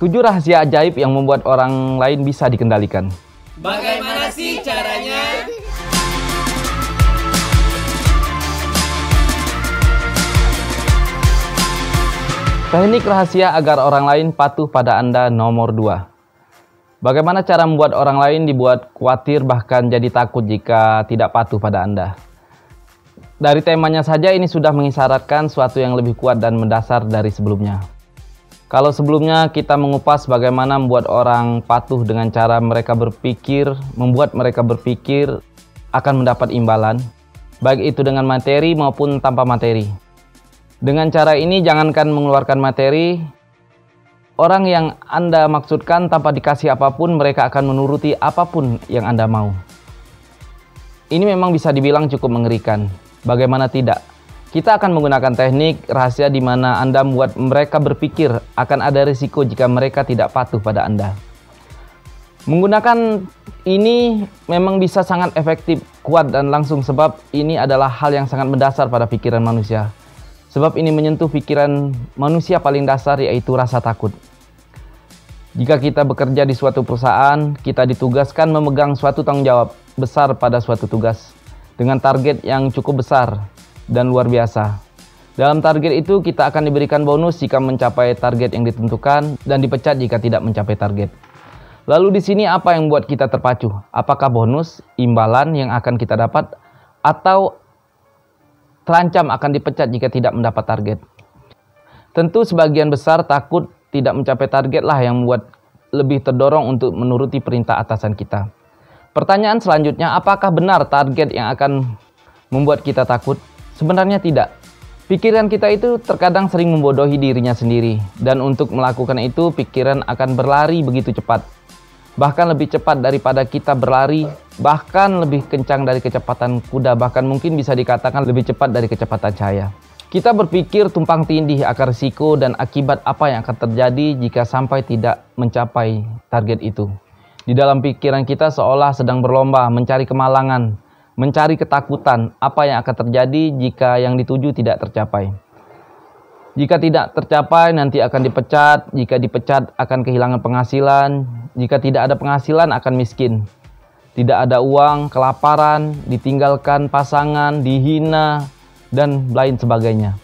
7 rahasia ajaib yang membuat orang lain bisa dikendalikan. Bagaimana sih caranya? Teknik rahasia agar orang lain patuh pada Anda nomor 2. Bagaimana cara membuat orang lain dibuat khawatir bahkan jadi takut jika tidak patuh pada Anda? Dari temanya saja ini sudah mengisyaratkan suatu yang lebih kuat dan mendasar dari sebelumnya. Kalau sebelumnya kita mengupas bagaimana membuat orang patuh dengan cara mereka berpikir, membuat mereka berpikir akan mendapat imbalan, baik itu dengan materi maupun tanpa materi. Dengan cara ini jangankan mengeluarkan materi, orang yang Anda maksudkan tanpa dikasih apapun mereka akan menuruti apapun yang Anda mau. Ini memang bisa dibilang cukup mengerikan. Bagaimana tidak? Kita akan menggunakan teknik rahasia di mana Anda membuat mereka berpikir akan ada risiko jika mereka tidak patuh pada Anda. Menggunakan ini memang bisa sangat efektif, kuat dan langsung sebab ini adalah hal yang sangat mendasar pada pikiran manusia. Sebab ini menyentuh pikiran manusia paling dasar yaitu rasa takut. Jika kita bekerja di suatu perusahaan, kita ditugaskan memegang suatu tanggung jawab besar pada suatu tugas dengan target yang cukup besar dan luar biasa. Dalam target itu kita akan diberikan bonus jika mencapai target yang ditentukan dan dipecat jika tidak mencapai target. Lalu di sini apa yang membuat kita terpacu? Apakah bonus, imbalan yang akan kita dapat atau terancam akan dipecat jika tidak mendapat target? Tentu sebagian besar takut tidak mencapai target lah yang membuat lebih terdorong untuk menuruti perintah atasan kita. Pertanyaan selanjutnya, apakah benar target yang akan membuat kita takut? Sebenarnya tidak. Pikiran kita itu terkadang sering membodohi dirinya sendiri. Dan untuk melakukan itu, pikiran akan berlari begitu cepat. Bahkan lebih cepat daripada kita berlari, bahkan lebih kencang dari kecepatan kuda, bahkan mungkin bisa dikatakan lebih cepat dari kecepatan cahaya. Kita berpikir tumpang tindih akan risiko dan akibat apa yang akan terjadi jika sampai tidak mencapai target itu. Di dalam pikiran kita seolah sedang berlomba mencari kemalangan, mencari ketakutan apa yang akan terjadi jika yang dituju tidak tercapai. Jika tidak tercapai nanti akan dipecat, jika dipecat akan kehilangan penghasilan, jika tidak ada penghasilan akan miskin. Tidak ada uang, kelaparan, ditinggalkan pasangan, dihina, dan lain sebagainya.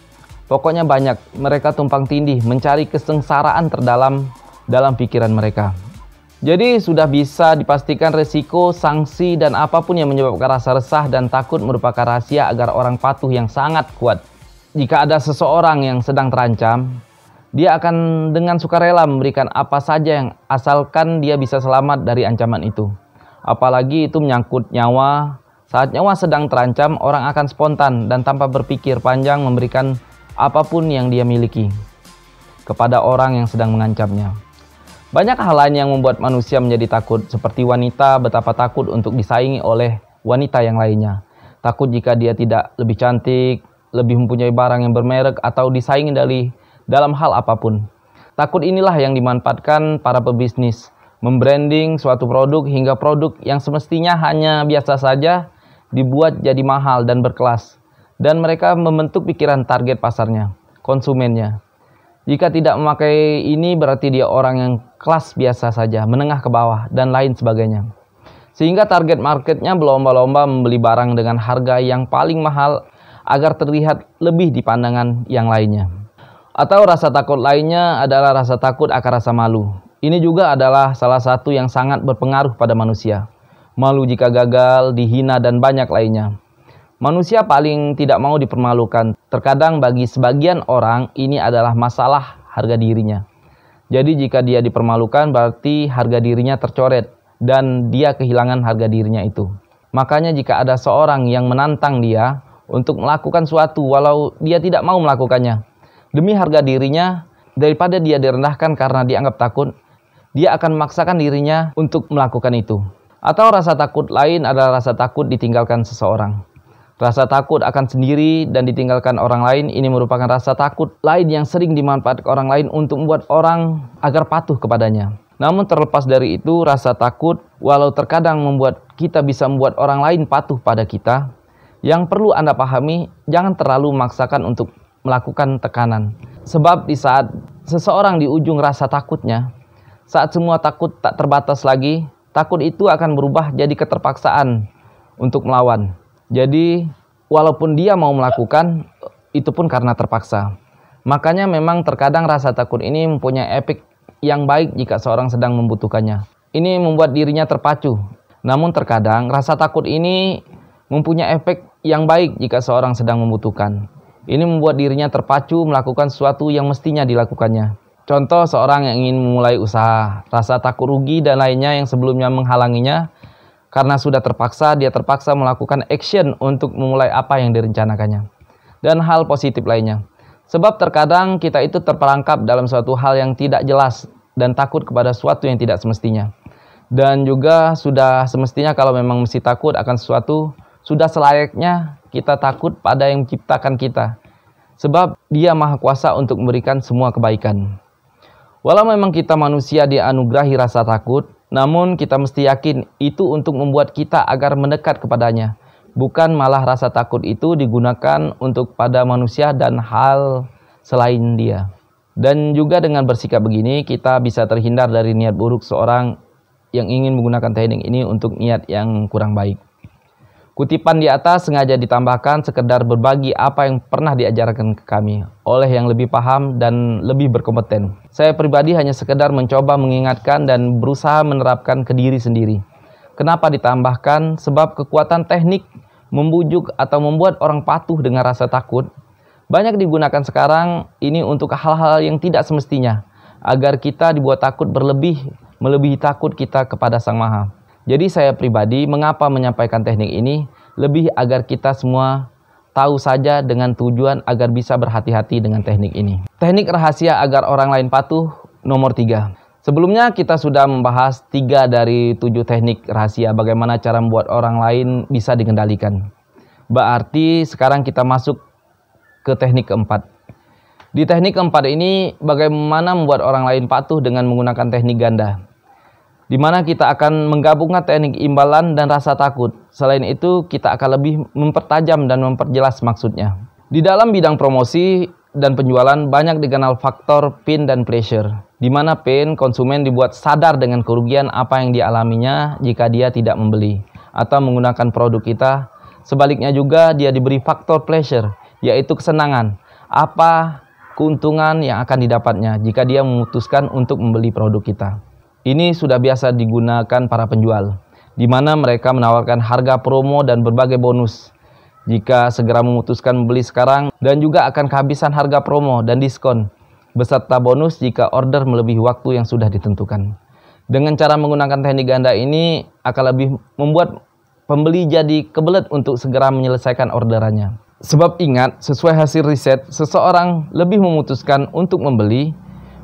Pokoknya banyak, mereka tumpang tindih mencari kesengsaraan terdalam dalam pikiran mereka. Jadi sudah bisa dipastikan resiko, sanksi, dan apapun yang menyebabkan rasa resah dan takut merupakan rahasia agar orang patuh yang sangat kuat. Jika ada seseorang yang sedang terancam, dia akan dengan sukarela memberikan apa saja yang asalkan dia bisa selamat dari ancaman itu. Apalagi itu menyangkut nyawa. Saat nyawa sedang terancam, orang akan spontan dan tanpa berpikir panjang memberikan apapun yang dia miliki kepada orang yang sedang mengancamnya. Banyak hal lain yang membuat manusia menjadi takut, seperti wanita betapa takut untuk disaingi oleh wanita yang lainnya. Takut jika dia tidak lebih cantik, lebih mempunyai barang yang bermerek, atau disaingi dalam hal apapun. Takut inilah yang dimanfaatkan para pebisnis, membranding suatu produk hingga produk yang semestinya hanya biasa saja, dibuat jadi mahal dan berkelas. Dan mereka membentuk pikiran target pasarnya, konsumennya. Jika tidak memakai ini berarti dia orang yang kelas biasa saja, menengah ke bawah, dan lain sebagainya. Sehingga target marketnya berlomba-lomba membeli barang dengan harga yang paling mahal agar terlihat lebih di pandangan yang lainnya. Atau rasa takut lainnya adalah rasa takut akan rasa malu. Ini juga adalah salah satu yang sangat berpengaruh pada manusia. Malu jika gagal, dihina, dan banyak lainnya. Manusia paling tidak mau dipermalukan. Terkadang bagi sebagian orang ini adalah masalah harga dirinya. Jadi jika dia dipermalukan berarti harga dirinya tercoret dan dia kehilangan harga dirinya itu. Makanya jika ada seorang yang menantang dia untuk melakukan suatu walau dia tidak mau melakukannya, demi harga dirinya, daripada dia direndahkan karena dianggap takut, dia akan memaksakan dirinya untuk melakukan itu. Atau rasa takut lain adalah rasa takut ditinggalkan seseorang. Rasa takut akan sendiri dan ditinggalkan orang lain ini merupakan rasa takut lain yang sering dimanfaatkan orang lain untuk membuat orang agar patuh kepadanya. Namun terlepas dari itu, rasa takut walau terkadang membuat kita bisa membuat orang lain patuh pada kita, yang perlu Anda pahami, jangan terlalu memaksakan untuk melakukan tekanan. Sebab di saat seseorang di ujung rasa takutnya, Saat semua takut tak terbatas lagi, takut itu akan berubah jadi keterpaksaan untuk melawan. Jadi, walaupun dia mau melakukan, itu pun karena terpaksa. Makanya memang terkadang rasa takut ini mempunyai efek yang baik jika seorang sedang membutuhkannya. Ini membuat dirinya terpacu. Namun terkadang rasa takut ini mempunyai efek yang baik jika seorang sedang membutuhkan. Ini membuat dirinya terpacu melakukan sesuatu yang mestinya dilakukannya. Contoh, seorang yang ingin memulai usaha, rasa takut rugi dan lainnya yang sebelumnya menghalanginya, karena sudah terpaksa, dia terpaksa melakukan action untuk memulai apa yang direncanakannya. Dan hal positif lainnya. Sebab terkadang kita itu terperangkap dalam suatu hal yang tidak jelas dan takut kepada sesuatu yang tidak semestinya. Dan juga sudah semestinya kalau memang mesti takut akan sesuatu, sudah selayaknya kita takut pada yang menciptakan kita. Sebab dia maha kuasa untuk memberikan semua kebaikan. Walau memang kita manusia dianugerahi rasa takut, namun kita mesti yakin itu untuk membuat kita agar mendekat kepadanya. Bukan malah rasa takut itu digunakan untuk pada manusia dan hal selain dia. Dan juga dengan bersikap begini, kita bisa terhindar dari niat buruk seorang yang ingin menggunakan teknik ini untuk niat yang kurang baik. Kutipan di atas sengaja ditambahkan sekedar berbagi apa yang pernah diajarkan ke kami oleh yang lebih paham dan lebih berkompeten. Saya pribadi hanya sekedar mencoba mengingatkan dan berusaha menerapkan ke diri sendiri. Kenapa ditambahkan? Sebab kekuatan teknik membujuk atau membuat orang patuh dengan rasa takut banyak digunakan sekarang ini untuk hal-hal yang tidak semestinya, agar kita dibuat takut melebihi takut kita kepada Sang Maha. Jadi saya pribadi mengapa menyampaikan teknik ini lebih agar kita semua tahu saja dengan tujuan agar bisa berhati-hati dengan teknik ini. Teknik rahasia agar orang lain patuh nomor 3. Sebelumnya kita sudah membahas 3 dari 7 teknik rahasia bagaimana cara membuat orang lain bisa dikendalikan. Berarti sekarang kita masuk ke teknik keempat. Di teknik keempat ini bagaimana membuat orang lain patuh dengan menggunakan teknik ganda, di mana kita akan menggabungkan teknik imbalan dan rasa takut. Selain itu, kita akan lebih mempertajam dan memperjelas maksudnya. Di dalam bidang promosi dan penjualan banyak dikenal faktor pain dan pleasure, di mana pain konsumen dibuat sadar dengan kerugian apa yang dialaminya jika dia tidak membeli atau menggunakan produk kita. Sebaliknya juga dia diberi faktor pleasure, yaitu kesenangan, apa keuntungan yang akan didapatnya jika dia memutuskan untuk membeli produk kita. Ini sudah biasa digunakan para penjual, di mana mereka menawarkan harga promo dan berbagai bonus jika segera memutuskan membeli sekarang, dan juga akan kehabisan harga promo dan diskon beserta bonus jika order melebihi waktu yang sudah ditentukan. Dengan cara menggunakan teknik ganda ini akan lebih membuat pembeli jadi kebelet untuk segera menyelesaikan orderannya. Sebab ingat, sesuai hasil riset, seseorang lebih memutuskan untuk membeli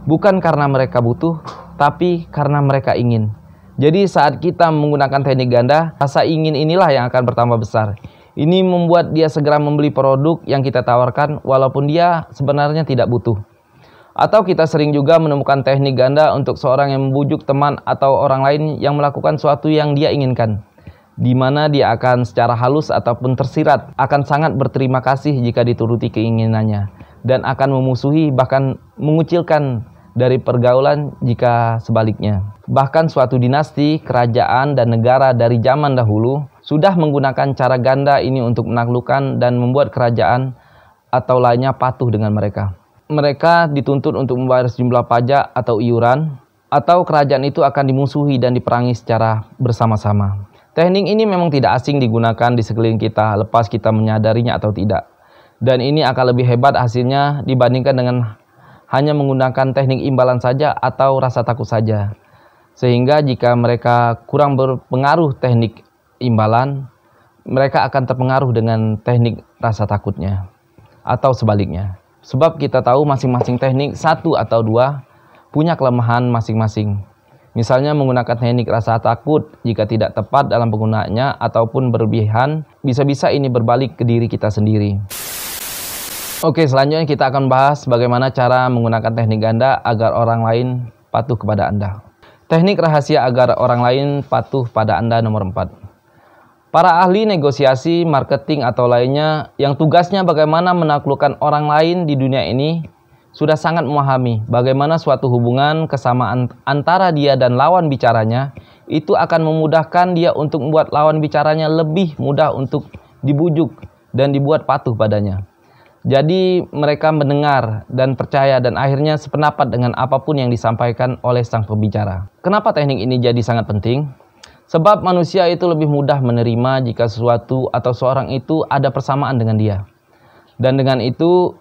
bukan karena mereka butuh, tapi karena mereka ingin. Jadi saat kita menggunakan teknik ganda, rasa ingin inilah yang akan bertambah besar. Ini membuat dia segera membeli produk yang kita tawarkan walaupun dia sebenarnya tidak butuh. Atau kita sering juga menemukan teknik ganda untuk seorang yang membujuk teman atau orang lain yang melakukan sesuatu yang dia inginkan, di mana dia akan secara halus ataupun tersirat akan sangat berterima kasih jika dituruti keinginannya, dan akan memusuhi bahkan mengucilkan dari pergaulan jika sebaliknya. Bahkan suatu dinasti, kerajaan, dan negara dari zaman dahulu sudah menggunakan cara ganda ini untuk menaklukkan dan membuat kerajaan atau lainnya patuh dengan mereka. Mereka dituntut untuk membayar sejumlah pajak atau iuran, atau kerajaan itu akan dimusuhi dan diperangi secara bersama-sama. Teknik ini memang tidak asing digunakan di sekeliling kita, lepas kita menyadarinya atau tidak. Dan ini akan lebih hebat hasilnya dibandingkan dengan hanya menggunakan teknik imbalan saja atau rasa takut saja. Sehingga jika mereka kurang berpengaruh teknik imbalan, mereka akan terpengaruh dengan teknik rasa takutnya. Atau sebaliknya. Sebab kita tahu masing-masing teknik, 1 atau 2, punya kelemahan masing-masing. Misalnya menggunakan teknik rasa takut jika tidak tepat dalam penggunaannya ataupun berlebihan, bisa-bisa ini berbalik ke diri kita sendiri. Oke, selanjutnya kita akan bahas bagaimana cara menggunakan teknik ganda agar orang lain patuh kepada Anda. Teknik rahasia agar orang lain patuh pada Anda nomor 4. Para ahli negosiasi, marketing atau lainnya yang tugasnya bagaimana menaklukkan orang lain di dunia ini sudah sangat memahami bagaimana suatu hubungan kesamaan antara dia dan lawan bicaranya itu akan memudahkan dia untuk membuat lawan bicaranya lebih mudah untuk dibujuk dan dibuat patuh padanya. Jadi mereka mendengar dan percaya dan akhirnya sependapat dengan apapun yang disampaikan oleh sang pembicara. Kenapa teknik ini jadi sangat penting? Sebab manusia itu lebih mudah menerima jika sesuatu atau seorang itu ada persamaan dengan dia. Dan dengan itu,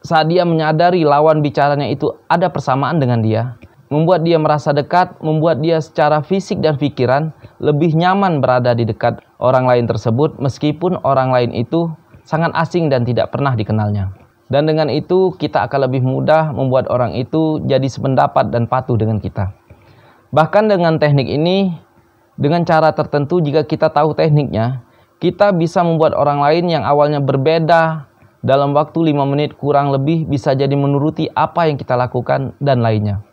saat dia menyadari lawan bicaranya itu ada persamaan dengan dia, membuat dia merasa dekat, membuat dia secara fisik dan pikiran lebih nyaman berada di dekat orang lain tersebut meskipun orang lain itu sangat asing dan tidak pernah dikenalnya. Dan dengan itu kita akan lebih mudah membuat orang itu jadi sependapat dan patuh dengan kita. Bahkan dengan teknik ini, dengan cara tertentu jika kita tahu tekniknya, kita bisa membuat orang lain yang awalnya berbeda dalam waktu 5 menit kurang lebih bisa jadi menuruti apa yang kita lakukan dan lainnya.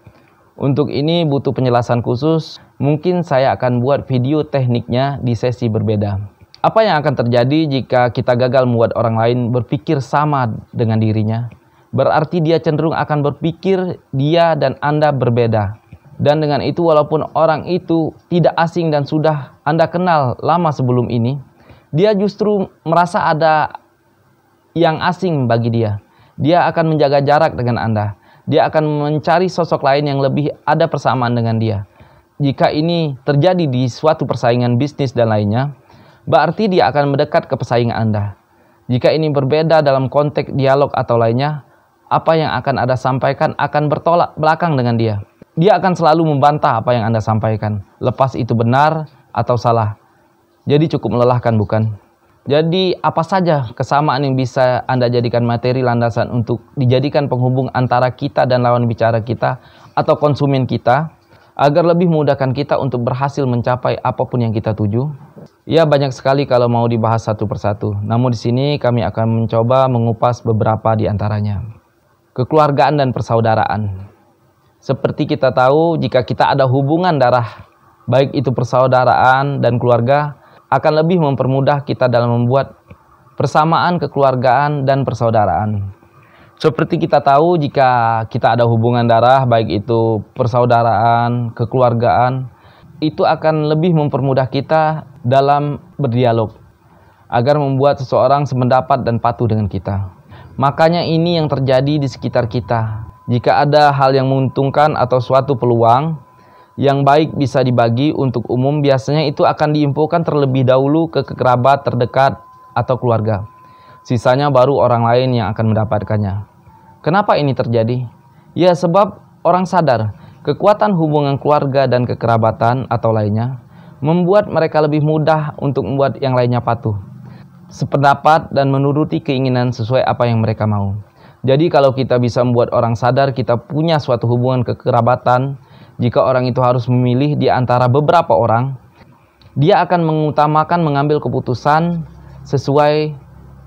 Untuk ini butuh penjelasan khusus, mungkin saya akan buat video tekniknya di sesi berbeda. Apa yang akan terjadi jika kita gagal membuat orang lain berpikir sama dengan dirinya? Berarti dia cenderung akan berpikir dia dan Anda berbeda. Dan dengan itu walaupun orang itu tidak asing dan sudah Anda kenal lama sebelum ini, dia justru merasa ada yang asing bagi dia. Dia akan menjaga jarak dengan Anda. Dia akan mencari sosok lain yang lebih ada persamaan dengan dia. Jika ini terjadi di suatu persaingan bisnis dan lainnya, berarti dia akan mendekat ke pesaing Anda. Jika ini berbeda dalam konteks dialog atau lainnya, apa yang akan Anda sampaikan akan bertolak belakang dengan dia. Dia akan selalu membantah apa yang Anda sampaikan, lepas itu benar atau salah. Jadi cukup melelahkan, bukan? Jadi apa saja kesamaan yang bisa Anda jadikan materi landasan untuk dijadikan penghubung antara kita dan lawan bicara kita atau konsumen kita, agar lebih memudahkan kita untuk berhasil mencapai apapun yang kita tuju? Ya, banyak sekali kalau mau dibahas satu persatu. Namun di sini kami akan mencoba mengupas beberapa di antaranya. Kekeluargaan dan persaudaraan. Seperti kita tahu, jika kita ada hubungan darah, baik itu persaudaraan dan keluarga, akan lebih mempermudah kita dalam membuat persamaan kekeluargaan dan persaudaraan. Seperti kita tahu, jika kita ada hubungan darah, baik itu persaudaraan, kekeluargaan, itu akan lebih mempermudah kita dalam berdialog, agar membuat seseorang sependapat dan patuh dengan kita. Makanya ini yang terjadi di sekitar kita. Jika ada hal yang menguntungkan atau suatu peluang yang baik bisa dibagi untuk umum, biasanya itu akan diinfokan terlebih dahulu ke kerabat terdekat atau keluarga. Sisanya baru orang lain yang akan mendapatkannya. Kenapa ini terjadi? Ya, sebab orang sadar kekuatan hubungan keluarga dan kekerabatan atau lainnya membuat mereka lebih mudah untuk membuat yang lainnya patuh, sependapat dan menuruti keinginan sesuai apa yang mereka mau. Jadi kalau kita bisa membuat orang sadar kita punya suatu hubungan kekerabatan, jika orang itu harus memilih di antara beberapa orang, dia akan mengutamakan mengambil keputusan sesuai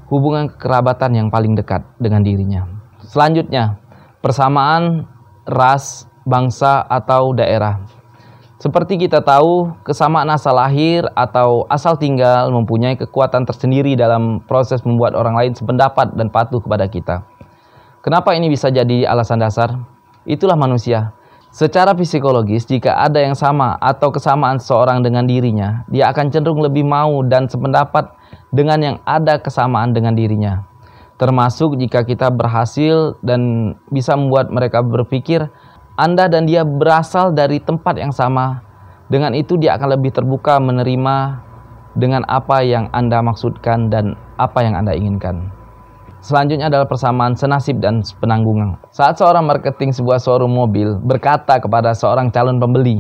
hubungan kekerabatan yang paling dekat dengan dirinya. Selanjutnya, persamaan ras, bangsa, atau daerah. Seperti kita tahu, kesamaan asal lahir atau asal tinggal mempunyai kekuatan tersendiri dalam proses membuat orang lain sependapat dan patuh kepada kita. Kenapa ini bisa jadi alasan dasar? Itulah manusia. Secara psikologis, jika ada yang sama atau kesamaan seseorang dengan dirinya, dia akan cenderung lebih mau dan sependapat dengan yang ada kesamaan dengan dirinya. Termasuk jika kita berhasil dan bisa membuat mereka berpikir Anda dan dia berasal dari tempat yang sama. Dengan itu dia akan lebih terbuka menerima dengan apa yang Anda maksudkan dan apa yang Anda inginkan. Selanjutnya adalah persamaan senasib dan penanggungan. Saat seorang marketing sebuah showroom mobil berkata kepada seorang calon pembeli,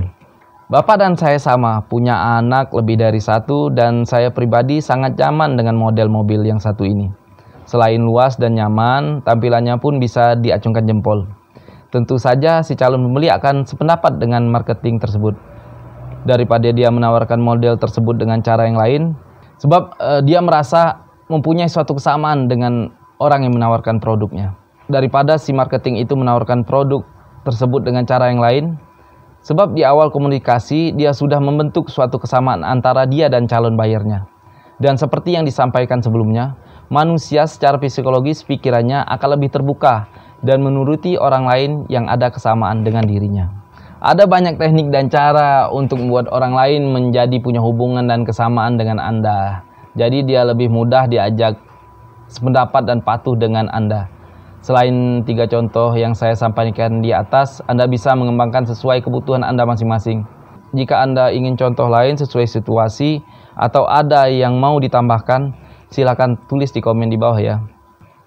"Bapak dan saya sama, punya anak lebih dari satu dan saya pribadi sangat nyaman dengan model mobil yang satu ini. Selain luas dan nyaman, tampilannya pun bisa diacungkan jempol. Tentu saja si calon pembeli akan sependapat dengan marketing tersebut daripada dia menawarkan model tersebut dengan cara yang lain, sebab dia merasa mempunyai suatu kesamaan dengan orang yang menawarkan produknya. Daripada si marketing itu menawarkan produk tersebut dengan cara yang lain, sebab di awal komunikasi dia sudah membentuk suatu kesamaan antara dia dan calon bayarnya. Dan seperti yang disampaikan sebelumnya, manusia secara psikologis pikirannya akan lebih terbuka dan menuruti orang lain yang ada kesamaan dengan dirinya. Ada banyak teknik dan cara untuk membuat orang lain menjadi punya hubungan dan kesamaan dengan Anda. Jadi dia lebih mudah diajak sependapat dan patuh dengan Anda. Selain 3 contoh yang saya sampaikan di atas, Anda bisa mengembangkan sesuai kebutuhan Anda masing-masing. Jika Anda ingin contoh lain sesuai situasi atau ada yang mau ditambahkan, silakan tulis di komen di bawah ya.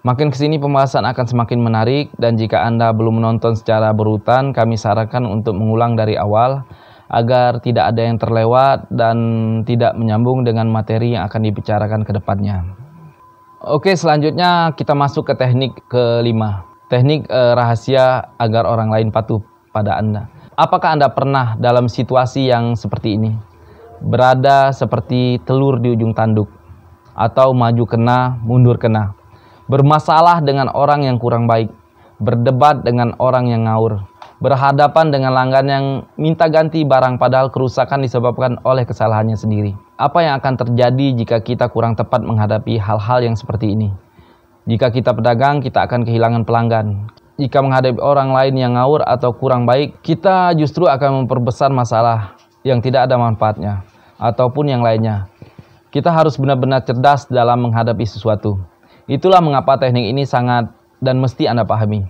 Makin kesini pembahasan akan semakin menarik, dan jika Anda belum menonton secara berurutan, kami sarankan untuk mengulang dari awal agar tidak ada yang terlewat dan tidak menyambung dengan materi yang akan dibicarakan ke depannya. Oke, selanjutnya kita masuk ke teknik kelima. Teknik rahasia agar orang lain patuh pada Anda. Apakah Anda pernah dalam situasi yang seperti ini? Berada seperti telur di ujung tanduk, atau maju kena, mundur kena. Bermasalah dengan orang yang kurang baik, berdebat dengan orang yang ngawur, berhadapan dengan langgan yang minta ganti barang padahal kerusakan disebabkan oleh kesalahannya sendiri. Apa yang akan terjadi jika kita kurang tepat menghadapi hal-hal yang seperti ini? Jika kita pedagang, kita akan kehilangan pelanggan. Jika menghadapi orang lain yang ngawur atau kurang baik, kita justru akan memperbesar masalah yang tidak ada manfaatnya, ataupun yang lainnya. Kita harus benar-benar cerdas dalam menghadapi sesuatu. Itulah mengapa teknik ini sangat dan mesti Anda pahami.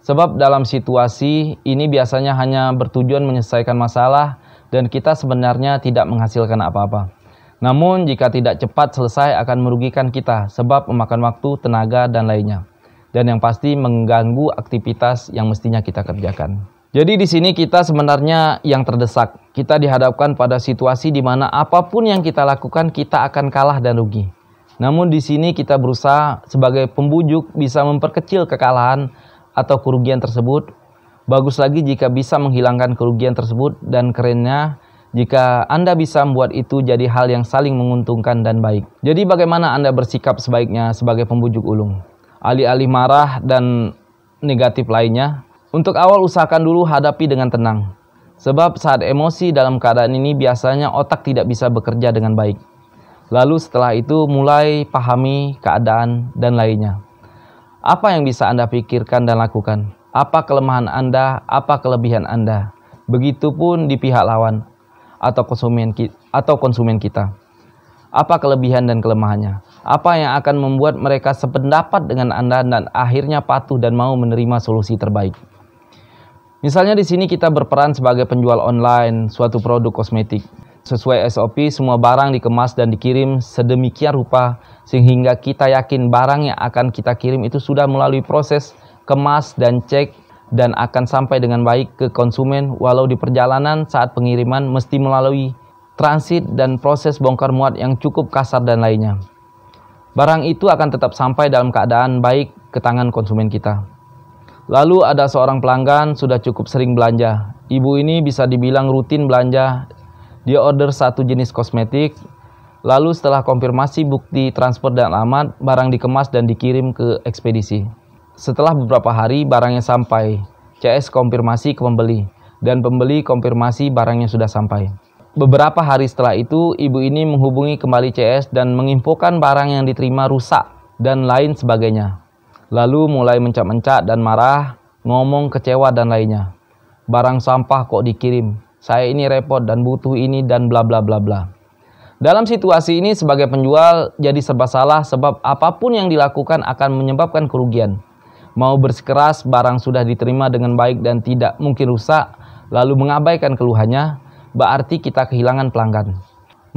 Sebab dalam situasi ini biasanya hanya bertujuan menyelesaikan masalah dan kita sebenarnya tidak menghasilkan apa-apa. Namun jika tidak cepat selesai akan merugikan kita sebab memakan waktu, tenaga, dan lainnya. Dan yang pasti mengganggu aktivitas yang mestinya kita kerjakan. Jadi di sini kita sebenarnya yang terdesak. Kita dihadapkan pada situasi di mana apapun yang kita lakukan kita akan kalah dan rugi. Namun di sini kita berusaha sebagai pembujuk bisa memperkecil kekalahan atau kerugian tersebut. Bagus lagi jika bisa menghilangkan kerugian tersebut, dan kerennya jika Anda bisa membuat itu jadi hal yang saling menguntungkan dan baik. Jadi bagaimana Anda bersikap sebaiknya sebagai pembujuk ulung? Alih-alih marah dan negatif lainnya, untuk awal usahakan dulu hadapi dengan tenang. Sebab saat emosi dalam keadaan ini biasanya otak tidak bisa bekerja dengan baik. Lalu setelah itu mulai pahami keadaan dan lainnya. Apa yang bisa Anda pikirkan dan lakukan? Apa kelemahan Anda? Apa kelebihan Anda? Begitupun di pihak lawan atau konsumen kita. Apa kelebihan dan kelemahannya? Apa yang akan membuat mereka sependapat dengan Anda dan akhirnya patuh dan mau menerima solusi terbaik? Misalnya di sini kita berperan sebagai penjual online suatu produk kosmetik. Sesuai SOP, semua barang dikemas dan dikirim sedemikian rupa sehingga kita yakin barang yang akan kita kirim itu sudah melalui proses kemas dan cek dan akan sampai dengan baik ke konsumen, walau di perjalanan saat pengiriman mesti melalui transit dan proses bongkar muat yang cukup kasar dan lainnya. Barang itu akan tetap sampai dalam keadaan baik ke tangan konsumen kita. Lalu ada seorang pelanggan sudah cukup sering belanja. Ibu ini bisa dibilang rutin belanja. Dia order satu jenis kosmetik. Lalu setelah konfirmasi bukti transport dan alamat, barang dikemas dan dikirim ke ekspedisi. Setelah beberapa hari barangnya sampai. CS konfirmasi ke pembeli. Dan pembeli konfirmasi barangnya sudah sampai. Beberapa hari setelah itu, ibu ini menghubungi kembali CS dan menginfokan barang yang diterima rusak dan lain sebagainya. Lalu mulai mencak-mencak dan marah, ngomong kecewa dan lainnya. Barang sampah kok dikirim, saya ini repot dan butuh ini dan bla bla bla bla. Dalam situasi ini sebagai penjual jadi serba salah sebab apapun yang dilakukan akan menyebabkan kerugian. Mau bersikeras barang sudah diterima dengan baik dan tidak mungkin rusak, lalu mengabaikan keluhannya, berarti kita kehilangan pelanggan.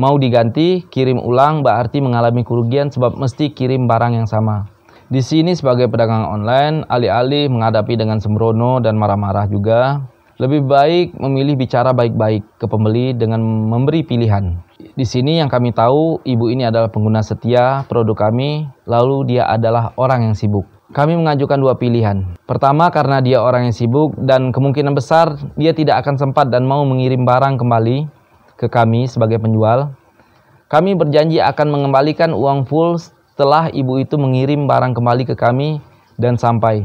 Mau diganti, kirim ulang, berarti mengalami kerugian sebab mesti kirim barang yang sama. Di sini sebagai pedagang online, alih-alih menghadapi dengan sembrono dan marah-marah juga, lebih baik memilih bicara baik-baik ke pembeli dengan memberi pilihan. Di sini yang kami tahu, ibu ini adalah pengguna setia produk kami, lalu dia adalah orang yang sibuk. Kami mengajukan dua pilihan. Pertama, karena dia orang yang sibuk dan kemungkinan besar dia tidak akan sempat dan mau mengirim barang kembali ke kami sebagai penjual. Kami berjanji akan mengembalikan uang full setelah ibu itu mengirim barang kembali ke kami dan sampai.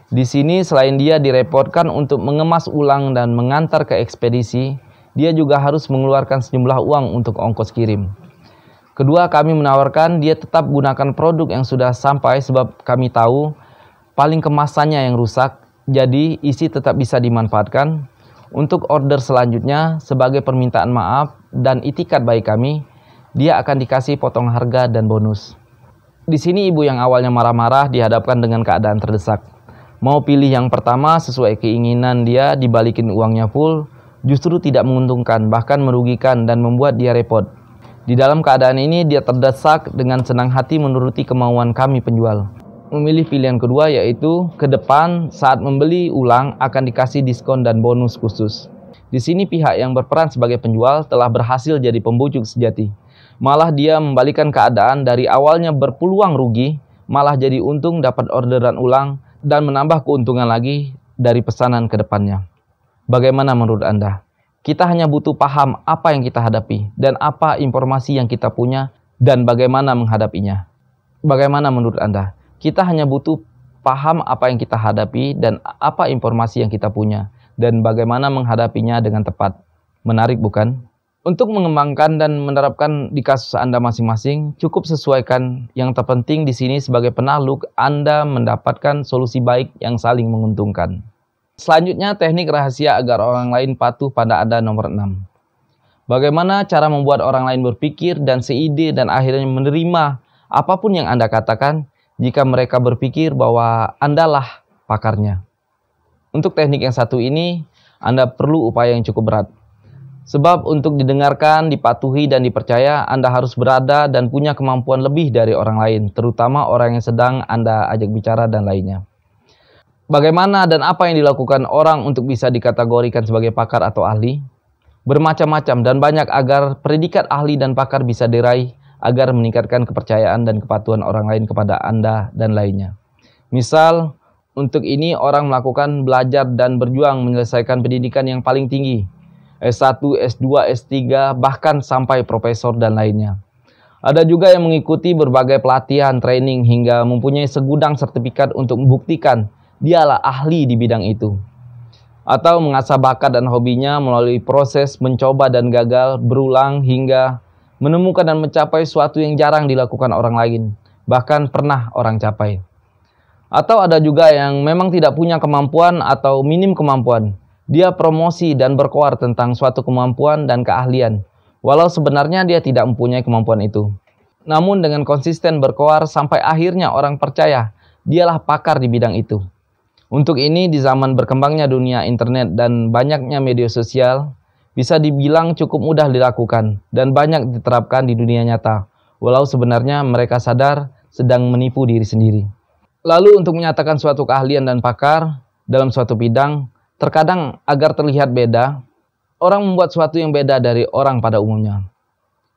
Di sini selain dia direpotkan untuk mengemas ulang dan mengantar ke ekspedisi, dia juga harus mengeluarkan sejumlah uang untuk ongkos kirim. Kedua, kami menawarkan dia tetap gunakan produk yang sudah sampai sebab kami tahu paling kemasannya yang rusak, jadi isi tetap bisa dimanfaatkan. Untuk order selanjutnya, sebagai permintaan maaf dan itikat baik kami, dia akan dikasih potong harga dan bonus. Di sini ibu yang awalnya marah-marah dihadapkan dengan keadaan terdesak. Mau pilih yang pertama sesuai keinginan dia, dibalikin uangnya full, justru tidak menguntungkan, bahkan merugikan dan membuat dia repot. Di dalam keadaan ini dia terdesak dengan senang hati menuruti kemauan kami penjual. Memilih pilihan kedua, yaitu ke depan saat membeli ulang akan dikasih diskon dan bonus khusus. Di sini pihak yang berperan sebagai penjual telah berhasil jadi pembujuk sejati. Malah dia membalikan keadaan dari awalnya berpeluang rugi, malah jadi untung dapat orderan ulang dan menambah keuntungan lagi dari pesanan ke depannya. Bagaimana menurut Anda? Kita hanya butuh paham apa yang kita hadapi dan apa informasi yang kita punya dan bagaimana menghadapinya. Bagaimana menurut Anda? Kita hanya butuh paham apa yang kita hadapi dan apa informasi yang kita punya dan bagaimana menghadapinya dengan tepat. Menarik bukan? Untuk mengembangkan dan menerapkan di kasus Anda masing-masing, cukup sesuaikan yang terpenting di sini sebagai penakluk Anda mendapatkan solusi baik yang saling menguntungkan. Selanjutnya, teknik rahasia agar orang lain patuh pada Anda nomor 6. Bagaimana cara membuat orang lain berpikir dan seide dan akhirnya menerima apapun yang Anda katakan jika mereka berpikir bahwa Anda lah pakarnya. Untuk teknik yang satu ini, Anda perlu upaya yang cukup berat. Sebab untuk didengarkan, dipatuhi, dan dipercaya, Anda harus berada dan punya kemampuan lebih dari orang lain, terutama orang yang sedang Anda ajak bicara dan lainnya. Bagaimana dan apa yang dilakukan orang untuk bisa dikategorikan sebagai pakar atau ahli? Bermacam-macam dan banyak agar predikat ahli dan pakar bisa diraih, agar meningkatkan kepercayaan dan kepatuhan orang lain kepada Anda dan lainnya. Misal, untuk ini orang melakukan belajar dan berjuang menyelesaikan pendidikan yang paling tinggi, S1, S2, S3, bahkan sampai profesor dan lainnya. Ada juga yang mengikuti berbagai pelatihan, training, hingga mempunyai segudang sertifikat untuk membuktikan dialah ahli di bidang itu. Atau mengasah bakat dan hobinya melalui proses mencoba dan gagal berulang hingga menemukan dan mencapai sesuatu yang jarang dilakukan orang lain, bahkan pernah orang capai. Atau ada juga yang memang tidak punya kemampuan atau minim kemampuan. Dia promosi dan berkoar tentang suatu kemampuan dan keahlian, walau sebenarnya dia tidak mempunyai kemampuan itu. Namun dengan konsisten berkoar sampai akhirnya orang percaya dialah pakar di bidang itu. Untuk ini di zaman berkembangnya dunia internet dan banyaknya media sosial, bisa dibilang cukup mudah dilakukan dan banyak diterapkan di dunia nyata, walau sebenarnya mereka sadar sedang menipu diri sendiri. Lalu untuk menyatakan suatu keahlian dan pakar dalam suatu bidang, terkadang agar terlihat beda, orang membuat sesuatu yang beda dari orang pada umumnya.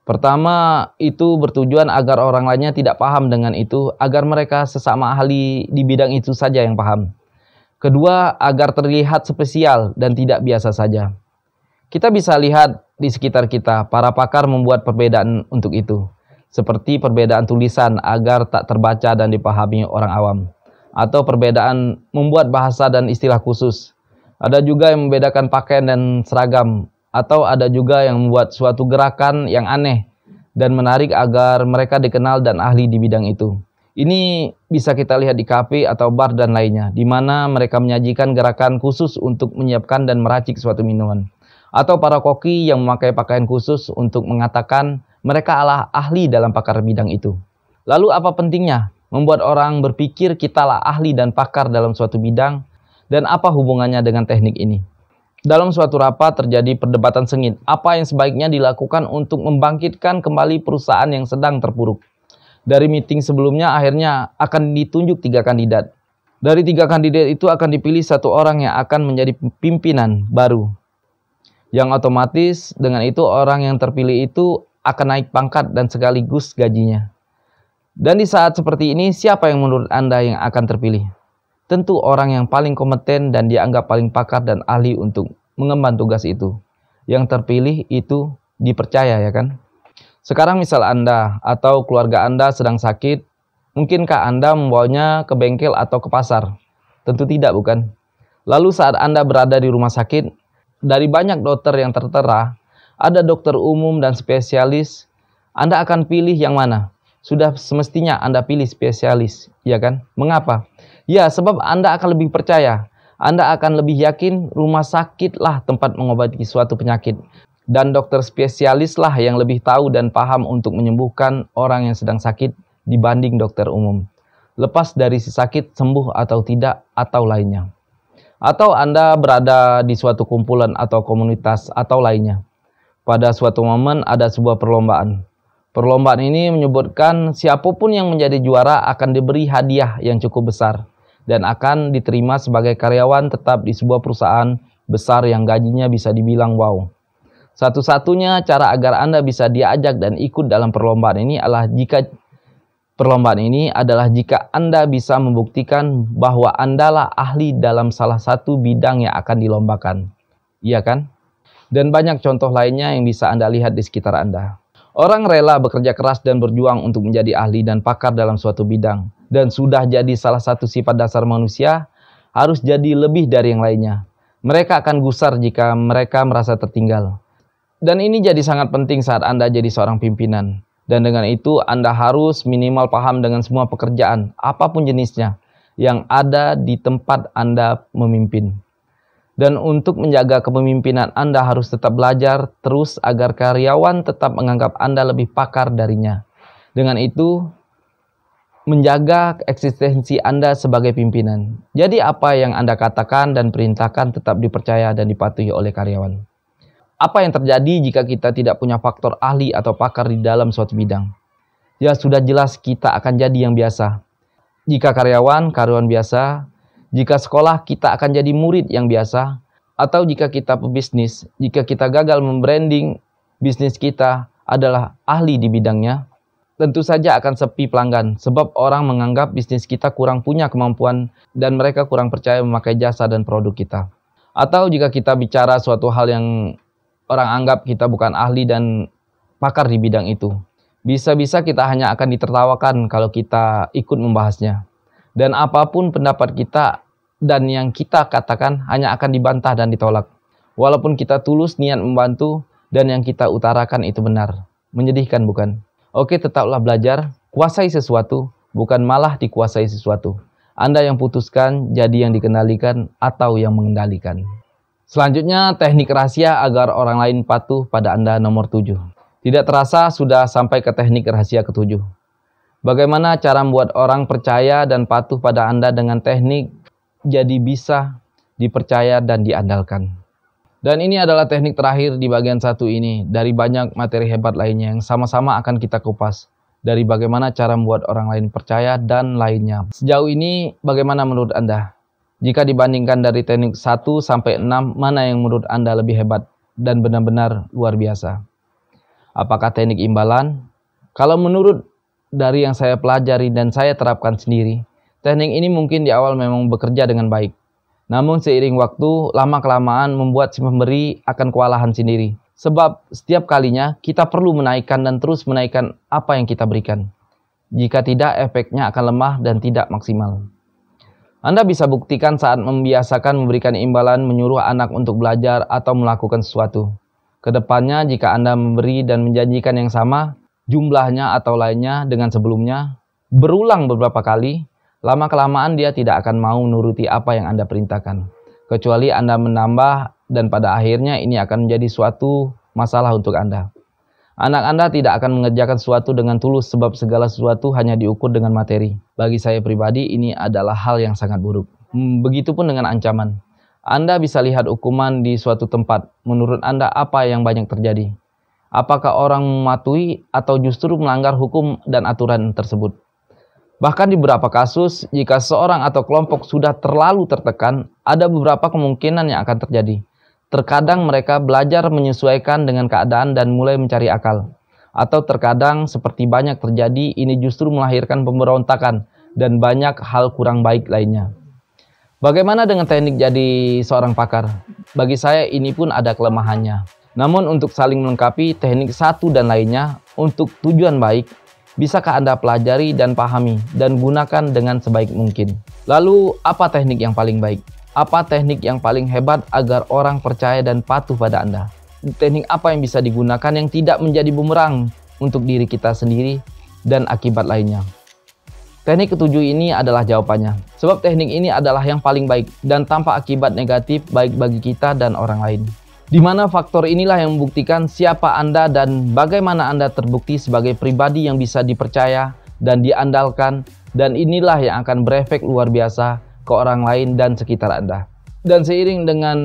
Pertama, itu bertujuan agar orang lainnya tidak paham dengan itu, agar mereka sesama ahli di bidang itu saja yang paham. Kedua, agar terlihat spesial dan tidak biasa saja. Kita bisa lihat di sekitar kita, para pakar membuat perbedaan untuk itu. Seperti perbedaan tulisan agar tak terbaca dan dipahami orang awam. Atau perbedaan membuat bahasa dan istilah khusus. Ada juga yang membedakan pakaian dan seragam. Atau ada juga yang membuat suatu gerakan yang aneh dan menarik agar mereka dikenal dan ahli di bidang itu. Ini bisa kita lihat di kafe atau bar dan lainnya, di mana mereka menyajikan gerakan khusus untuk menyiapkan dan meracik suatu minuman. Atau para koki yang memakai pakaian khusus untuk mengatakan mereka adalah ahli dalam pakar bidang itu. Lalu apa pentingnya membuat orang berpikir kitalah ahli dan pakar dalam suatu bidang, dan apa hubungannya dengan teknik ini? Dalam suatu rapat terjadi perdebatan sengit, apa yang sebaiknya dilakukan untuk membangkitkan kembali perusahaan yang sedang terpuruk. Dari meeting sebelumnya akhirnya akan ditunjuk 3 kandidat. Dari 3 kandidat itu akan dipilih 1 orang yang akan menjadi pimpinan baru. Yang otomatis dengan itu orang yang terpilih itu akan naik pangkat dan sekaligus gajinya. Dan di saat seperti ini, siapa yang menurut Anda yang akan terpilih? Tentu orang yang paling kompeten dan dianggap paling pakar dan ahli untuk mengemban tugas itu. Yang terpilih itu dipercaya, ya kan? Sekarang misal Anda atau keluarga Anda sedang sakit, mungkinkah Anda membawanya ke bengkel atau ke pasar? Tentu tidak, bukan? Lalu saat Anda berada di rumah sakit, dari banyak dokter yang tertera, ada dokter umum dan spesialis, Anda akan pilih yang mana? sudah semestinya Anda pilih spesialis, ya kan? Mengapa? Ya, sebab Anda akan lebih percaya. Anda akan lebih yakin rumah sakitlah tempat mengobati suatu penyakit. Dan dokter spesialislah yang lebih tahu dan paham untuk menyembuhkan orang yang sedang sakit dibanding dokter umum. Lepas dari si sakit sembuh atau tidak, atau lainnya. Atau Anda berada di suatu kumpulan atau komunitas atau lainnya. Pada suatu momen ada sebuah perlombaan. Perlombaan ini menyebutkan siapapun yang menjadi juara akan diberi hadiah yang cukup besar dan akan diterima sebagai karyawan tetap di sebuah perusahaan besar yang gajinya bisa dibilang wow. Satu-satunya cara agar Anda bisa diajak dan ikut dalam perlombaan ini adalah jika Anda bisa membuktikan bahwa Andalah ahli dalam salah satu bidang yang akan dilombakan. Iya kan? Dan banyak contoh lainnya yang bisa Anda lihat di sekitar Anda. Orang rela bekerja keras dan berjuang untuk menjadi ahli dan pakar dalam suatu bidang. Dan sudah jadi salah satu sifat dasar manusia, harus jadi lebih dari yang lainnya. Mereka akan gusar jika mereka merasa tertinggal. Dan ini jadi sangat penting saat Anda jadi seorang pimpinan. Dan dengan itu Anda harus minimal paham dengan semua pekerjaan, apapun jenisnya, yang ada di tempat Anda memimpin. Dan untuk menjaga kepemimpinan Anda harus tetap belajar terus agar karyawan tetap menganggap Anda lebih pakar darinya. Dengan itu, menjaga eksistensi Anda sebagai pimpinan. Jadi apa yang Anda katakan dan perintahkan tetap dipercaya dan dipatuhi oleh karyawan. Apa yang terjadi jika kita tidak punya faktor ahli atau pakar di dalam suatu bidang? Ya sudah jelas kita akan jadi yang biasa. Jika karyawan biasa. Jika sekolah, kita akan jadi murid yang biasa. Atau jika kita pebisnis, jika kita gagal membranding bisnis kita adalah ahli di bidangnya, tentu saja akan sepi pelanggan. Sebab orang menganggap bisnis kita kurang punya kemampuan dan mereka kurang percaya memakai jasa dan produk kita. Atau jika kita bicara suatu hal yang orang anggap kita bukan ahli dan pakar di bidang itu, bisa-bisa kita hanya akan ditertawakan kalau kita ikut membahasnya. Dan apapun pendapat kita dan yang kita katakan hanya akan dibantah dan ditolak. Walaupun kita tulus niat membantu dan yang kita utarakan itu benar. Menyedihkan bukan? Oke, tetaplah belajar, kuasai sesuatu, bukan malah dikuasai sesuatu. Anda yang putuskan jadi yang dikendalikan atau yang mengendalikan. Selanjutnya, teknik rahasia agar orang lain patuh pada Anda nomor 7. Tidak terasa sudah sampai ke teknik rahasia ke-7. Bagaimana cara membuat orang percaya dan patuh pada Anda dengan teknik jadi bisa dipercaya dan diandalkan. Dan ini adalah teknik terakhir di bagian 1 ini dari banyak materi hebat lainnya yang sama-sama akan kita kupas dari bagaimana cara membuat orang lain percaya dan lainnya. Sejauh ini bagaimana menurut Anda? Jika dibandingkan dari teknik 1 sampai 6, mana yang menurut Anda lebih hebat dan benar-benar luar biasa? Apakah teknik imbalan? Kalau menurut dari yang saya pelajari dan saya terapkan sendiri, teknik ini mungkin di awal memang bekerja dengan baik. Namun seiring waktu, lama-kelamaan membuat si pemberi akan kewalahan sendiri. Sebab setiap kalinya kita perlu menaikkan dan terus menaikkan apa yang kita berikan. Jika tidak, efeknya akan lemah dan tidak maksimal. Anda bisa buktikan saat membiasakan memberikan imbalan, menyuruh anak untuk belajar atau melakukan sesuatu. Kedepannya, jika Anda memberi dan menjanjikan yang sama, jumlahnya atau lainnya dengan sebelumnya, berulang beberapa kali, lama-kelamaan dia tidak akan mau menuruti apa yang Anda perintahkan. Kecuali Anda menambah dan pada akhirnya ini akan menjadi suatu masalah untuk Anda. Anak Anda tidak akan mengerjakan sesuatu dengan tulus sebab segala sesuatu hanya diukur dengan materi. Bagi saya pribadi ini adalah hal yang sangat buruk. Begitupun dengan ancaman. Anda bisa lihat hukuman di suatu tempat. Menurut Anda apa yang banyak terjadi? Apakah orang mematuhi atau justru melanggar hukum dan aturan tersebut? Bahkan di beberapa kasus, jika seorang atau kelompok sudah terlalu tertekan, ada beberapa kemungkinan yang akan terjadi. Terkadang mereka belajar menyesuaikan dengan keadaan dan mulai mencari akal. Atau terkadang seperti banyak terjadi, ini justru melahirkan pemberontakan dan banyak hal kurang baik lainnya. Bagaimana dengan teknik jadi seorang pakar? Bagi saya ini pun ada kelemahannya. Namun untuk saling melengkapi teknik satu dan lainnya untuk tujuan baik, bisakah Anda pelajari dan pahami dan gunakan dengan sebaik mungkin? Lalu apa teknik yang paling baik? Apa teknik yang paling hebat agar orang percaya dan patuh pada Anda? Teknik apa yang bisa digunakan yang tidak menjadi bumerang untuk diri kita sendiri dan akibat lainnya. Teknik ketujuh ini adalah jawabannya. Sebab teknik ini adalah yang paling baik dan tanpa akibat negatif baik bagi kita dan orang lain. Di mana faktor inilah yang membuktikan siapa Anda dan bagaimana Anda terbukti sebagai pribadi yang bisa dipercaya dan diandalkan, dan inilah yang akan berefek luar biasa ke orang lain dan sekitar Anda. Dan seiring dengan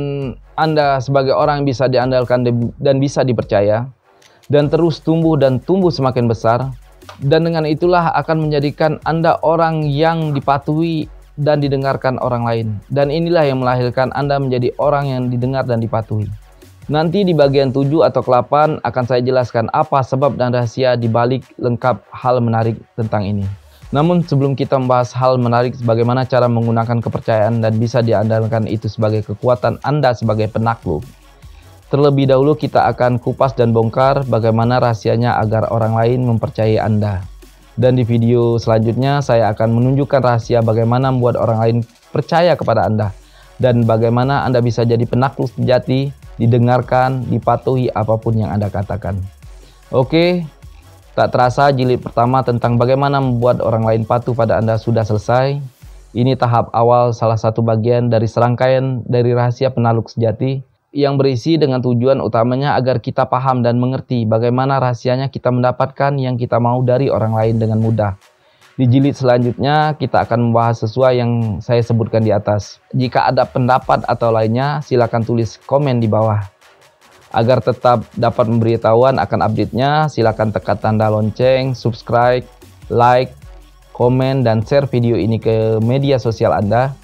Anda sebagai orang yang bisa diandalkan dan bisa dipercaya, dan terus tumbuh semakin besar, dan dengan itulah akan menjadikan Anda orang yang dipatuhi dan didengarkan orang lain. Dan inilah yang melahirkan Anda menjadi orang yang didengar dan dipatuhi. Nanti di bagian 7 atau ke-8 akan saya jelaskan apa sebab dan rahasia dibalik lengkap hal menarik tentang ini. Namun sebelum kita membahas hal menarik bagaimana cara menggunakan kepercayaan dan bisa diandalkan itu sebagai kekuatan Anda sebagai penakluk, terlebih dahulu kita akan kupas dan bongkar bagaimana rahasianya agar orang lain mempercayai Anda. Dan di video selanjutnya saya akan menunjukkan rahasia bagaimana membuat orang lain percaya kepada Anda, dan bagaimana Anda bisa jadi penakluk sejati, didengarkan, dipatuhi apapun yang Anda katakan. Oke, tak terasa jilid pertama tentang bagaimana membuat orang lain patuh pada Anda sudah selesai. Ini tahap awal salah satu bagian dari serangkaian dari rahasia penakluk sejati yang berisi dengan tujuan utamanya agar kita paham dan mengerti bagaimana rahasianya kita mendapatkan yang kita mau dari orang lain dengan mudah. Di jilid selanjutnya kita akan membahas sesuai yang saya sebutkan di atas. Jika ada pendapat atau lainnya silakan tulis komen di bawah. Agar tetap dapat memberitahuan akan update-nya, silakan tekan tanda lonceng, subscribe, like, komen, dan share video ini ke media sosial Anda.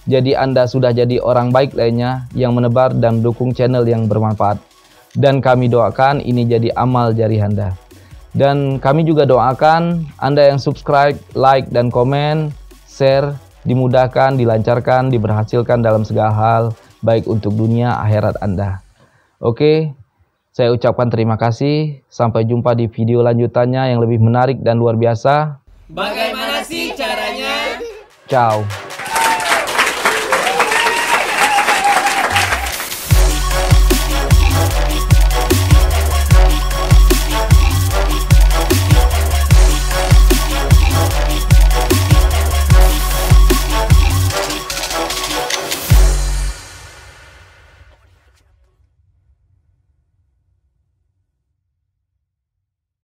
Jadi Anda sudah jadi orang baik lainnya yang menebar dan mendukung channel yang bermanfaat. Dan kami doakan ini jadi amal jariah Anda. Dan kami juga doakan Anda yang subscribe, like, dan komen, share, dimudahkan, dilancarkan, diberhasilkan dalam segala hal, baik untuk dunia akhirat Anda. Oke, saya ucapkan terima kasih. Sampai jumpa di video lanjutannya yang lebih menarik dan luar biasa. Bagaimana sih caranya? Ciao.